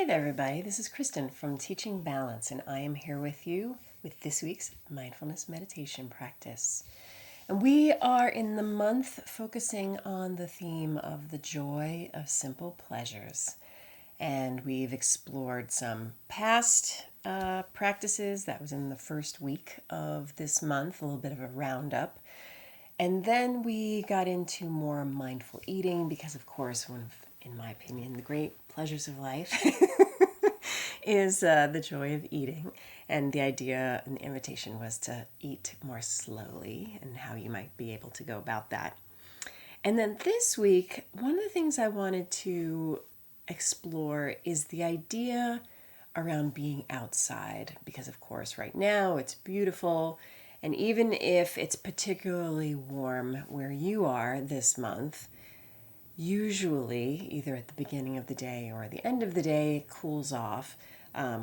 Hi there, everybody. This is Kristen from Teaching Balance, and I am here with you with this week's mindfulness meditation practice. And we are in the month focusing on the theme of the joy of simple pleasures. And we've explored some past practices. That was in the first week of this month, a little bit of a roundup. And then we got into more mindful eating because, of course, one of, in my opinion, the great pleasures of life is the joy of eating. And the idea and the invitation was to eat more slowly and how you might be able to go about that. And then this week, one of the things I wanted to explore is the idea around being outside. Because, of course, right now it's beautiful. And even if it's particularly warm where you are this month, usually either at the beginning of the day or the end of the day, it cools off,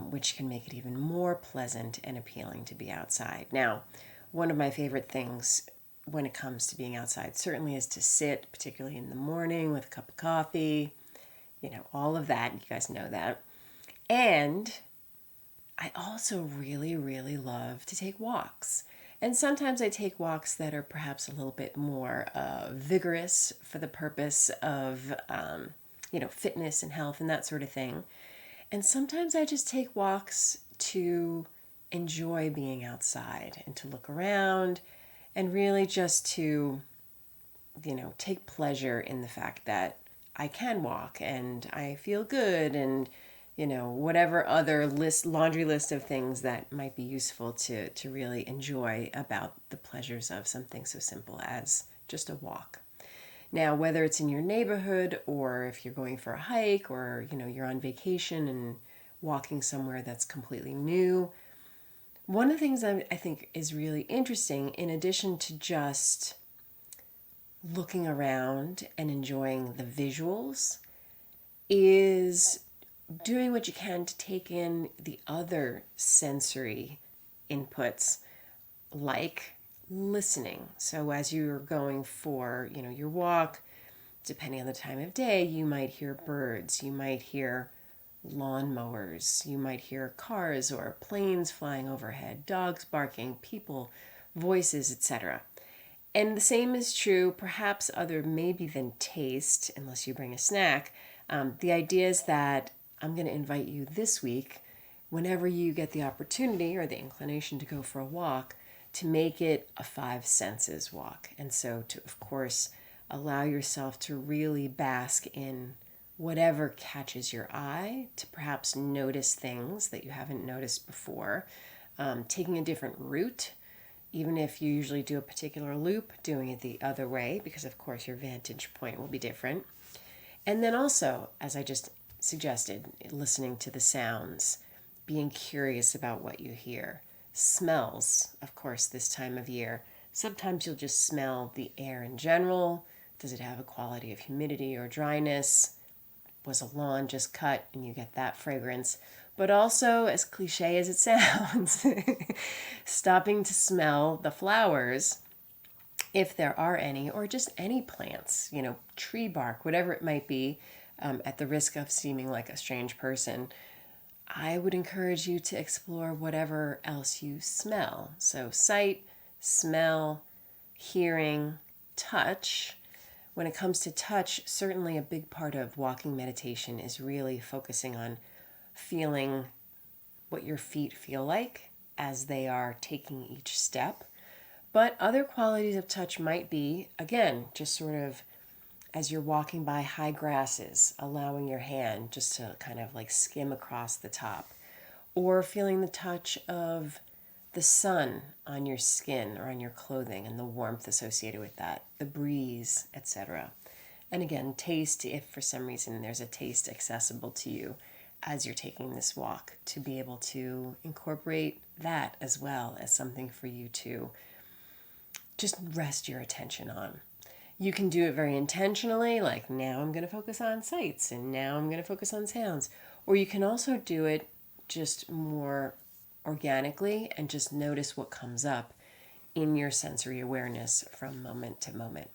which can make it even more pleasant and appealing to be outside. Now, one of my favorite things when it comes to being outside certainly is to sit, particularly in the morning with a cup of coffee, all of that. You guys know that. And I also really, really love to take walks. And sometimes I take walks that are perhaps a little bit more vigorous for the purpose of, fitness and health and that sort of thing. And sometimes I just take walks to enjoy being outside and to look around and really just to, take pleasure in the fact that I can walk and I feel good and whatever other laundry list of things that might be useful to really enjoy about the pleasures of something so simple as just a walk. Now, whether it's in your neighborhood or if you're going for a hike or, you're on vacation and walking somewhere that's completely new, one of the things I think is really interesting, in addition to just looking around and enjoying the visuals, is doing what you can to take in the other sensory inputs, like listening. So as you're going for, your walk, depending on the time of day, you might hear birds, you might hear lawnmowers, you might hear cars or planes flying overhead, dogs barking, people, voices, etc. And the same is true, perhaps other maybe than taste, unless you bring a snack. The idea is that I'm going to invite you this week, whenever you get the opportunity or the inclination to go for a walk, to make it a five senses walk. And so to, of course, allow yourself to really bask in whatever catches your eye, to perhaps notice things that you haven't noticed before, taking a different route, even if you usually do a particular loop, doing it the other way, because of course your vantage point will be different. And then also, as I just suggested, listening to the sounds, being curious about what you hear. Smells, of course, this time of year. Sometimes you'll just smell the air in general. Does it have a quality of humidity or dryness? Was a lawn just cut and you get that fragrance? But also, as cliche as it sounds, stopping to smell the flowers, if there are any, or just any plants, tree bark, whatever it might be, at the risk of seeming like a strange person, I would encourage you to explore whatever else you smell. So sight, smell, hearing, touch. When it comes to touch, certainly a big part of walking meditation is really focusing on feeling what your feet feel like as they are taking each step. But other qualities of touch might be, again, just sort of as you're walking by high grasses, allowing your hand just to kind of like skim across the top, or feeling the touch of the sun on your skin or on your clothing and the warmth associated with that, the breeze, etc. And again, taste, if for some reason there's a taste accessible to you as you're taking this walk, to be able to incorporate that as well as something for you to just rest your attention on. You can do it very intentionally, like now I'm going to focus on sights and now I'm going to focus on sounds. Or you can also do it just more organically and just notice what comes up in your sensory awareness from moment to moment.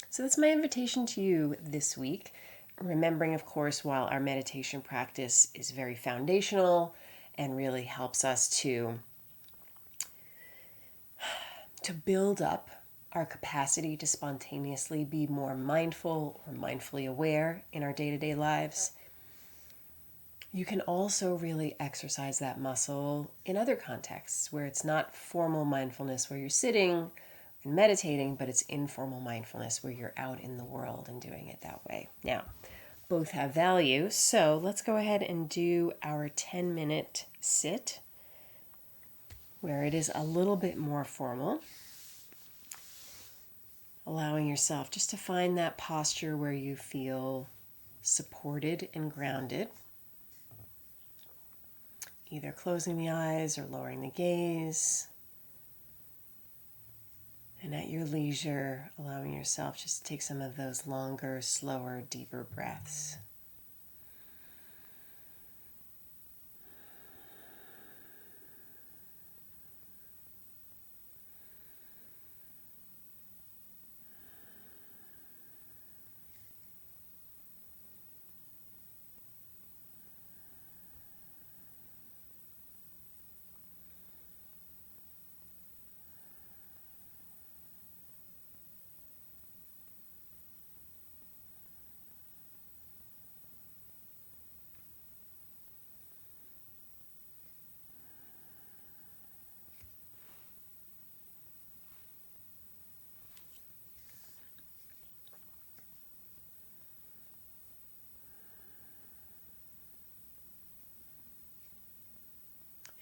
So that's my invitation to you this week. Remembering, of course, while our meditation practice is very foundational and really helps us to build up our capacity to spontaneously be more mindful or mindfully aware in our day-to-day lives, you can also really exercise that muscle in other contexts where it's not formal mindfulness where you're sitting and meditating, but it's informal mindfulness where you're out in the world and doing it that way. Now, both have value, so let's go ahead and do our 10-minute sit where it is a little bit more formal. Allowing yourself just to find that posture where you feel supported and grounded. Either closing the eyes or lowering the gaze. And at your leisure, allowing yourself just to take some of those longer, slower, deeper breaths.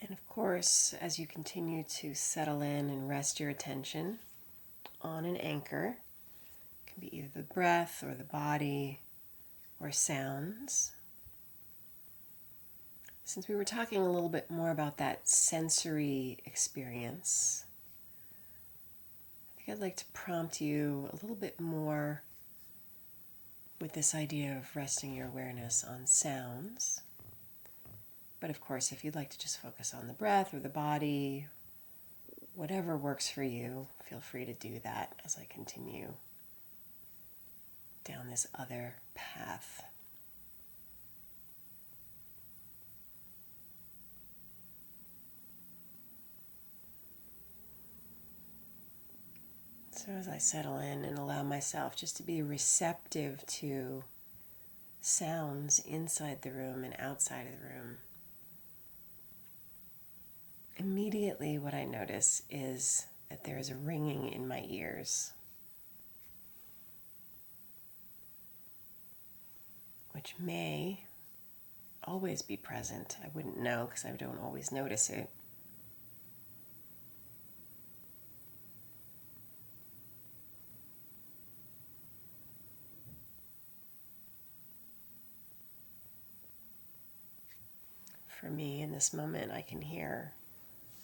And of course, as you continue to settle in and rest your attention on an anchor, it can be either the breath or the body or sounds. Since we were talking a little bit more about that sensory experience, I think I'd like to prompt you a little bit more with this idea of resting your awareness on sounds. But of course, if you'd like to just focus on the breath or the body, whatever works for you, feel free to do that as I continue down this other path. So as I settle in and allow myself just to be receptive to sounds inside the room and outside of the room, immediately what I notice is that there is a ringing in my ears, which may always be present. I wouldn't know because I don't always notice it. For me, in this moment, I can hear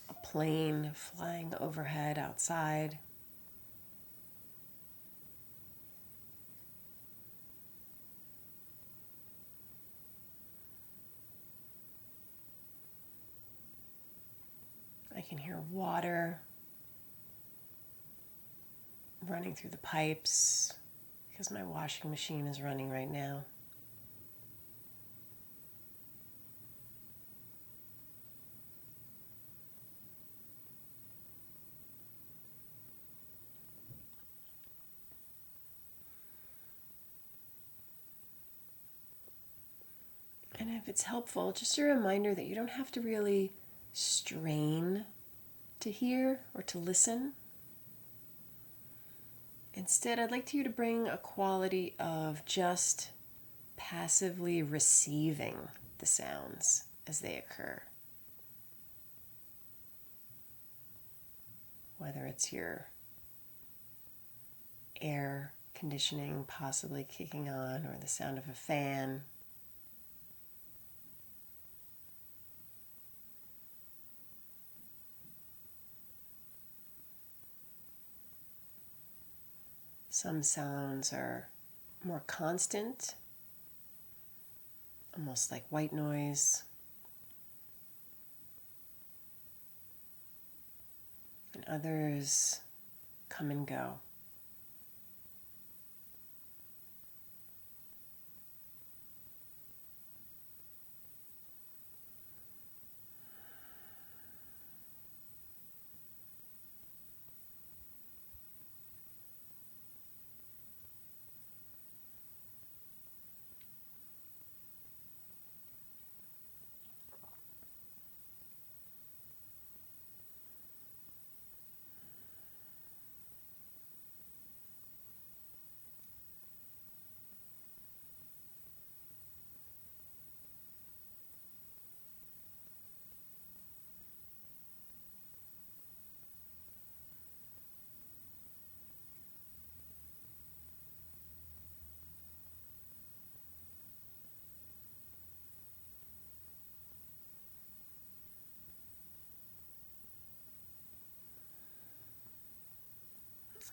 a plane flying overhead outside. I can hear water running through the pipes because my washing machine is running right now. And if it's helpful, just a reminder that you don't have to really strain to hear or to listen. Instead, I'd like you to bring a quality of just passively receiving the sounds as they occur. Whether it's your air conditioning possibly kicking on or the sound of a fan. Some sounds are more constant, almost like white noise. And others come and go.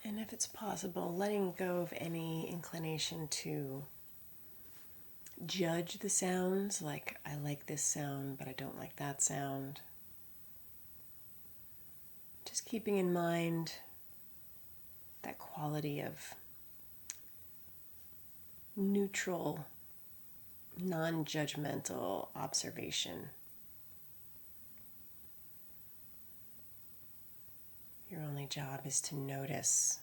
And if it's possible, letting go of any inclination to judge the sounds, like I like this sound, but I don't like that sound. Just keeping in mind that quality of neutral, non-judgmental observation. Your only job is to notice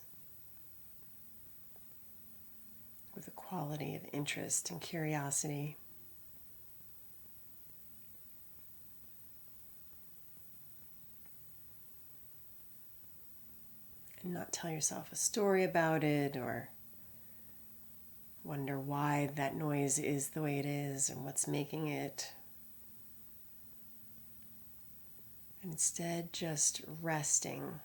with a quality of interest and curiosity. And not tell yourself a story about it or wonder why that noise is the way it is and what's making it. And instead, just resting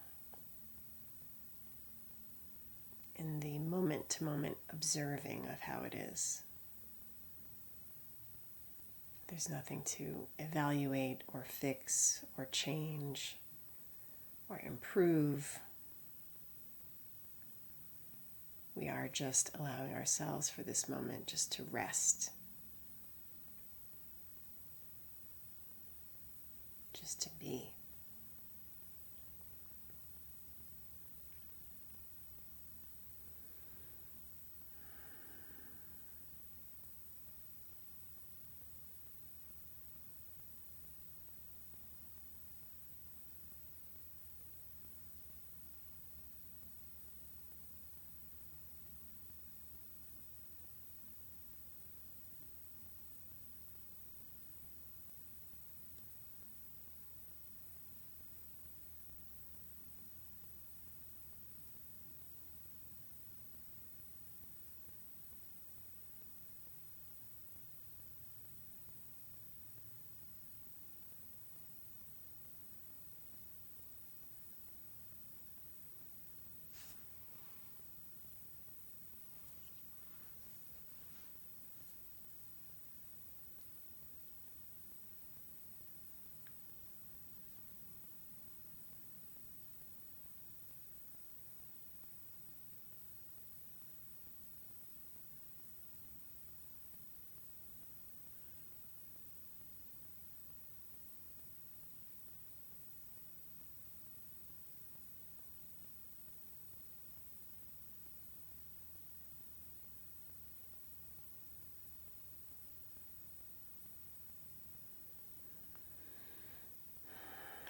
in the moment-to-moment observing of how it is. There's nothing to evaluate or fix or change or improve. We are just allowing ourselves for this moment just to rest, just to be.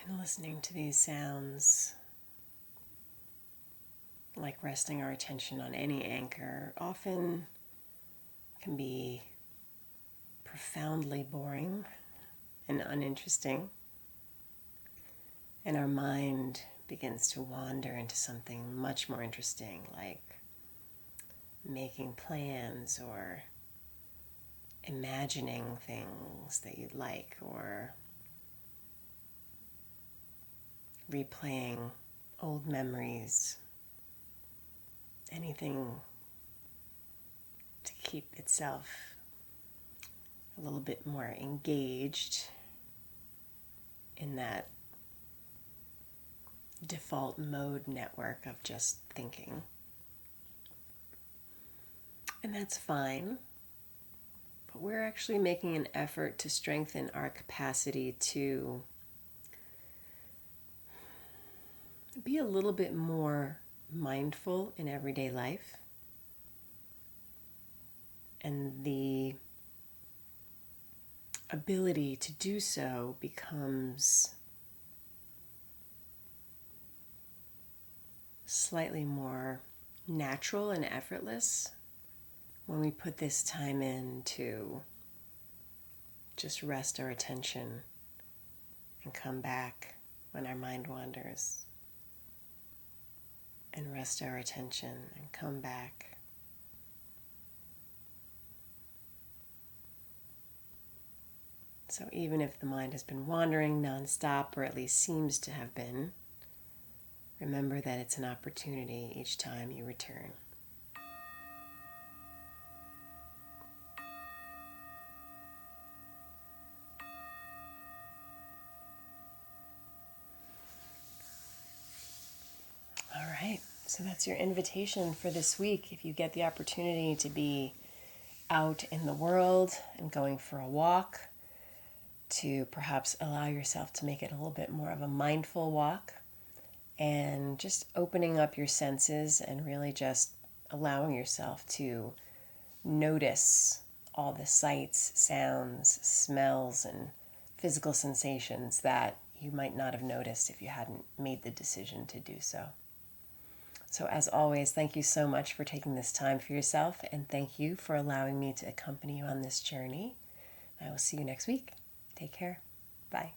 And listening to these sounds, like resting our attention on any anchor, often can be profoundly boring and uninteresting. And our mind begins to wander into something much more interesting, like making plans or imagining things that you'd like, or replaying old memories, anything to keep itself a little bit more engaged in that default mode network of just thinking. And that's fine, but we're actually making an effort to strengthen our capacity to be a little bit more mindful in everyday life. And the ability to do so becomes slightly more natural and effortless when we put this time in to just rest our attention and come back when our mind wanders, and rest our attention and come back. So even if the mind has been wandering nonstop, or at least seems to have been, remember that it's an opportunity each time you return. All right, So that's your invitation for this week. If you get the opportunity to be out in the world and going for a walk, to perhaps allow yourself to make it a little bit more of a mindful walk, and just opening up your senses and really just allowing yourself to notice all the sights, sounds, smells, and physical sensations that you might not have noticed if you hadn't made the decision to do so. So as always, thank you so much for taking this time for yourself, and thank you for allowing me to accompany you on this journey. I will see you next week. Take care. Bye.